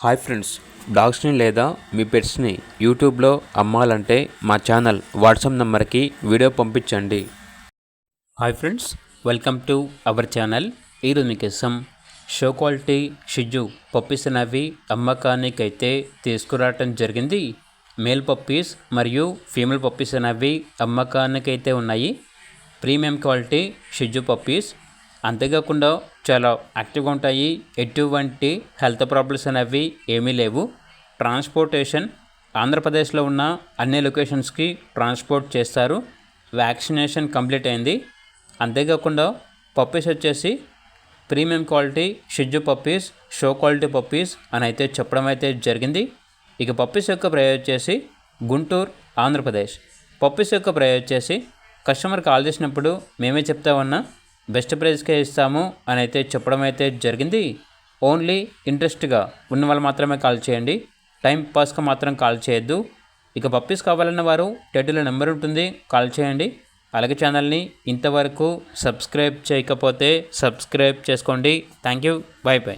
Hi friends, డాగ్స్ని లేదా మీ పెట్స్ని యూట్యూబ్లో అమ్మాలంటే మా ఛానల్ వాట్సాప్ నెంబర్కి వీడియో పంపించండి. Hi friends, welcome to our channel. ఈరోజు మీకోసం షో క్వాలిటీ షిజు పప్పీస్ అనేవి అమ్మకానికి అయితే తీసుకురావటం జరిగింది. మేల్ పప్పీస్ మరియు ఫీమేల్ పప్పీస్ అనేవి అమ్మకానికి అయితే ఉన్నాయి. ప్రీమియం క్వాలిటీ షిజు పప్పీస్, అంతేకాకుండా చాలా యాక్టివ్గా ఉంటాయి. ఎటువంటి హెల్త్ ప్రాబ్లమ్స్ అనేవి ఏమీ లేవు. ట్రాన్స్పోర్టేషన్ ఆంధ్రప్రదేశ్లో ఉన్న అన్ని లొకేషన్స్కి ట్రాన్స్పోర్ట్ చేస్తారు. వ్యాక్సినేషన్ కంప్లీట్ అయింది. అంతేకాకుండా పప్పీస్ వచ్చేసి ప్రీమియం క్వాలిటీ షిజు పప్పీస్, షో క్వాలిటీ పప్పీస్ అని అయితే చెప్పడం అయితే జరిగింది. ఇక పప్పీస్ యొక్క ప్రైస్ వచ్చేసి గుంటూరు, ఆంధ్రప్రదేశ్. పప్పీస్ యొక్క ప్రైస్ వచ్చేసి కస్టమర్ కాల్ చేసినప్పుడు మేమే చెప్తామన్నా బెస్ట్ ప్రైస్కే ఇస్తాము అని అయితే చెప్పడం అయితే జరిగింది. ఓన్లీ ఇంట్రెస్ట్గా ఉన్న వాళ్ళు మాత్రమే కాల్ చేయండి, టైం పాస్గా మాత్రం కాల్ చేయొద్దు. ఇక పప్పీస్ కావాలన్న వారు టైటిల్లో నెంబర్ ఉంటుంది, కాల్ చేయండి. అలాగే ఛానల్ని ఇంతవరకు సబ్స్క్రైబ్ చేయకపోతే సబ్స్క్రైబ్ చేసుకోండి. Thank you, by by.